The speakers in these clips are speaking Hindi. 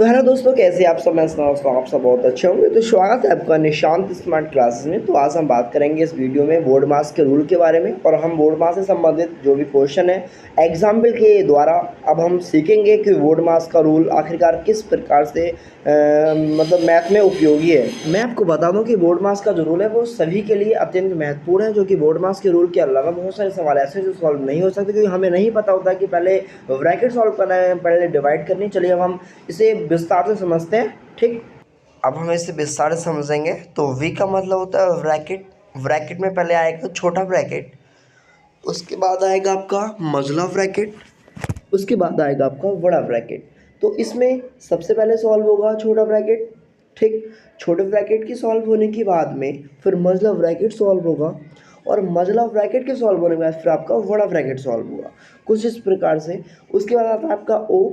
तो हेलो दोस्तों, कैसे आप सब। मैं सुना दोस्तों आप सब बहुत अच्छे होंगे। तो स्वागत है आपका निशांत स्मार्ट क्लासेस में। तो आज हम बात करेंगे इस वीडियो में बोर्ड मास के रूल के बारे में, और हम बोर्ड मास से संबंधित जो भी क्वेश्चन है एग्जाम्पल के द्वारा अब हम सीखेंगे कि बोर्ड मास का रूल आखिरकार किस प्रकार से मतलब मैथ में उपयोगी है। मैं आपको बता दूं कि बोर्ड मास का जो रूल है वो सभी के लिए अत्यंत महत्वपूर्ण है, जो कि बोर्ड मास के रूल के अलावा बहुत सारे सवाल ऐसे हैं जो सॉल्व नहीं हो सकते, क्योंकि हमें नहीं पता होता कि पहले ब्रैकेट सॉल्व करना है, पहले डिवाइड करनी। चलिए अब हम इसे विस्तार से समझते हैं। ठीक, अब हम इसे विस्तार से समझेंगे। तो वी का मतलब होता है ब्रैकेट। ब्रैकेट में पहले आएगा छोटा ब्रैकेट, उसके बाद आएगा आपका मझला ब्रैकेट, उसके बाद आएगा आपका बड़ा ब्रैकेट। तो इसमें सबसे पहले सॉल्व होगा छोटा ब्रैकेट। ठीक, छोटे ब्रैकेट की सॉल्व होने के बाद में फिर मझला ब्रैकेट सॉल्व होगा, और मझला ब्रैकेट के सॉल्व होने के बाद फिर आपका बड़ा ब्रैकेट सॉल्व होगा, कुछ इस प्रकार से। उसके बाद आता है आपका ओ।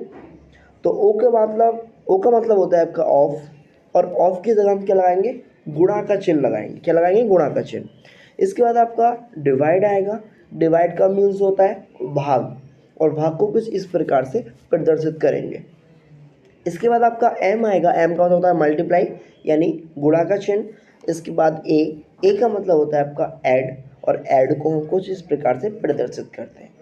तो ओ का मतलब होता है आपका ऑफ, और ऑफ की जगह हम क्या लगाएंगे, गुणा का चिन्ह लगाएंगे। क्या लगाएंगे, गुणा का चिन्ह। इसके बाद आपका डिवाइड आएगा। डिवाइड का मीन्स होता है भाग, और भाग को कुछ इस प्रकार से प्रदर्शित करेंगे। इसके बाद आपका एम आएगा। एम का मतलब होता है मल्टीप्लाई, यानी गुणा का चिन्ह। इसके बाद ए का मतलब होता है आपका ऐड, और ऐड को हम कुछ इस प्रकार से प्रदर्शित करते हैं।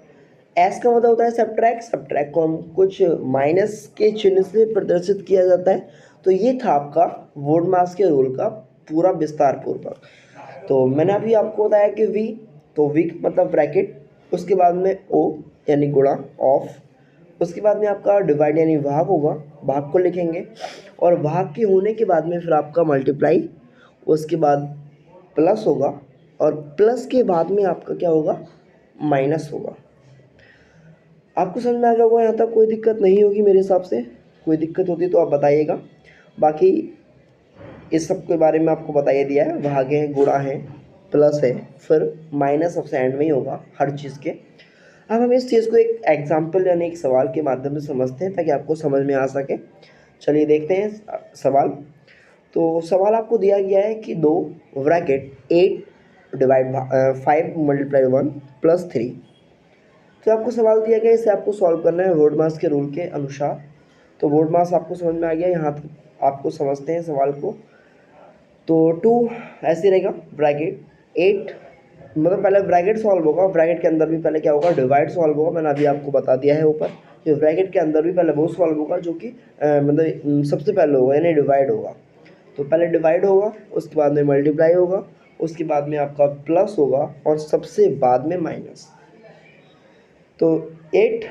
एस का मतलब होता है सब्ट्रैक्ट। सब्ट्रैक्ट को हम कुछ माइनस के चिन्ह से प्रदर्शित किया जाता है। तो ये था आपका बोर्ड मास के रूल का पूरा विस्तार पूर्वक। तो मैंने अभी आपको बताया कि वी, तो वी मतलब ब्रैकेट, उसके बाद में ओ यानी गुणा ऑफ, उसके बाद में आपका डिवाइड यानी भाग होगा, भाग को लिखेंगे, और भाग के होने के बाद में फिर आपका मल्टीप्लाई, उसके बाद प्लस होगा, और प्लस के बाद में आपका क्या होगा, माइनस होगा। आपको समझ में आ गया होगा, यहाँ तक कोई दिक्कत नहीं होगी मेरे हिसाब से। कोई दिक्कत होती तो आप बताइएगा। बाकी इस सब के बारे में आपको बताइए दिया है, भाग है, गुणा है, प्लस है, फिर माइनस सबसे एंड में ही होगा हर चीज़ के। अब हम इस चीज़ को एक एग्जाम्पल यानी एक सवाल के माध्यम से समझते हैं, ताकि आपको समझ में आ सके। चलिए देखते हैं सवाल। तो सवाल आपको दिया गया है कि दो ब्रैकेट 8 डिवाइड 5 मल्टीप्लाई 1 प्लस 3। तो आपको सवाल दिया गया, इसे आपको सॉल्व करना है बोर्ड मास के रूल के अनुसार। तो बोर्ड मास आपको समझ में आ गया, यहाँ तक आपको समझते हैं सवाल को। तो 2 ऐसे रहेगा, ब्रैकेट 8 मतलब पहले ब्रैकेट सॉल्व होगा, ब्रैकेट के अंदर भी पहले क्या होगा, डिवाइड सॉल्व होगा। मैंने अभी आपको बता दिया है ऊपर कि ब्रैकेट के अंदर भी पहले वो सॉल्व होगा जो कि मतलब सबसे पहले होगा, यानी डिवाइड होगा। तो पहले डिवाइड होगा, उसके बाद में मल्टीप्लाई होगा, उसके बाद में आपका प्लस होगा, और सबसे बाद में माइनस। तो 8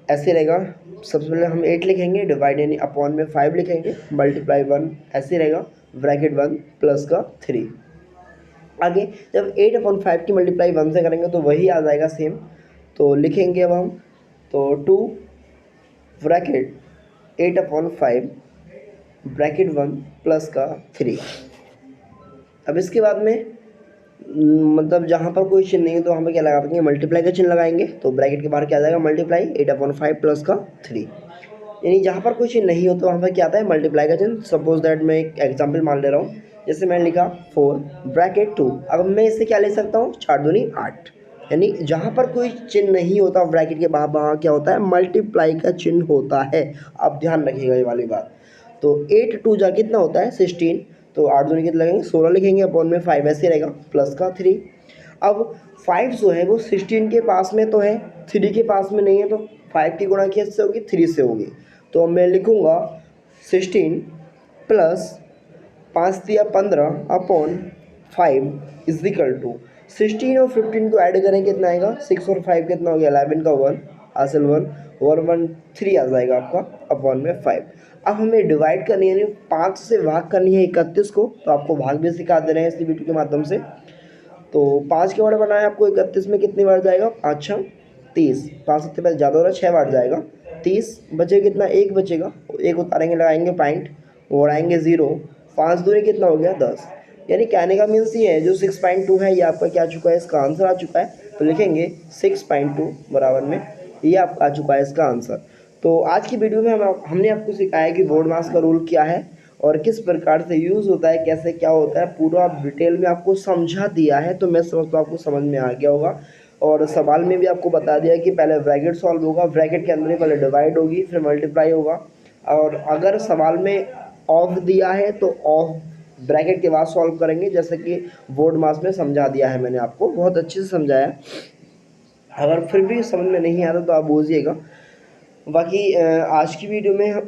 ऐसे रहेगा। सबसे पहले हम 8 लिखेंगे, डिवाइड यानी अपॉन में 5 लिखेंगे, मल्टीप्लाई 1 ऐसे रहेगा, ब्रैकेट 1 प्लस का 3। आगे जब 8/5 की मल्टीप्लाई 1 से करेंगे तो वही आ जाएगा सेम। तो लिखेंगे अब हम, तो 2 ब्रैकेट 8/5 ब्रैकेट 1 प्लस का 3। अब इसके बाद में मतलब जहाँ पर कोई चिन्ह नहीं है तो वहाँ पर क्या लगा देंगे, मल्टीप्लाई का चिन्ह लगाएंगे। तो ब्रैकेट के बाहर क्या आ जाएगा, मल्टीप्लाई 8/5 प्लस का 3। यानी जहाँ पर कोई चिन्ह नहीं हो तो वहाँ पर क्या आता है, मल्टीप्लाई का चिन्ह। सपोज दैट मैं एक एग्जांपल मान ले रहा हूँ, जैसे मैंने लिखा 4 ब्रैकेट 2। अब मैं इससे क्या ले सकता हूँ, 4 दूनी 8। यानी जहाँ पर कोई चिन्ह नहीं होता ब्रैकेट के बाहर, वहाँ क्या होता है, मल्टीप्लाई का चिन्ह होता है। आप ध्यान रखिएगा ये वाली बात। तो 8 2 जा कितना होता है, 16। तो 8 दूनी कितना लगेंगे, 16 लिखेंगे, अपॉन में 5 ऐसे रहेगा, प्लस का 3। अब 5 जो है वो 16 के पास में तो है, 3 के पास में नहीं है। तो 5 की गुणा किससे होगी, 3 से होगी। तो मैं लिखूँगा 16 प्लस 5 दिया 15 अपॉन 5 इज इक्वल टू 16 और 15 को ऐड करें कितना आएगा, 6 और 5 कितना हो गया, 11 का 1 असल 1 आ जाएगा आपका, अपॉन में 5। अब हमें डिवाइड करनी है, 5 से भाग करनी है 31 को। तो आपको भाग भी सिखा दे रहे हैं इस वीडियो के माध्यम से। तो 5 के बार बनाया आपको, 31 में कितनी बार जाएगा, 5 6 30, 5 7 पहले ज़्यादा हो रहा है, 6 बार जाएगा। 30 बचे कितना, 1 बचेगा, 1 उतारेंगे, लगाएंगे पॉइंट, उड़ाएंगे 0, 5 दूनी कितना हो गया, 10। यानी कहने का मीन्स ये है, जो 6.2 है ये आपका क्या आ चुका है, इसका आंसर आ चुका है। तो लिखेंगे 6.2 बराबर में ये आपका आ चुका है इसका आंसर। तो आज की वीडियो में हमने आपको सिखाया कि बोर्ड मास का रूल क्या है और किस प्रकार से यूज़ होता है, कैसे क्या होता है, पूरा डिटेल में आपको समझा दिया है। तो मैं समझता हूँ आपको समझ में आ गया होगा। और सवाल में भी आपको बता दिया कि पहले ब्रैकेट सॉल्व होगा, ब्रैकेट के अंदर ही पहले डिवाइड होगी, फिर मल्टीप्लाई होगा, और अगर सवाल में ऑफ दिया है तो ऑफ ब्रैकेट के बाद सॉल्व करेंगे, जैसे कि बोर्ड मास में समझा दिया है मैंने आपको, बहुत अच्छे से समझाया। अगर फिर भी समझ में नहीं आता तो आप बोलिएगा। बाकी आज की वीडियो में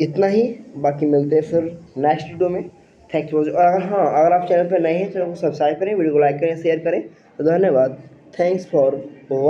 इतना ही, बाकी मिलते हैं फिर नेक्स्ट वीडियो में। Thanks for. और अगर हाँ, अगर आप चैनल पर नए हैं चैनल को सब्सक्राइब करें, वीडियो को लाइक करें, शेयर करें। तो धन्यवाद। Thanks for watching.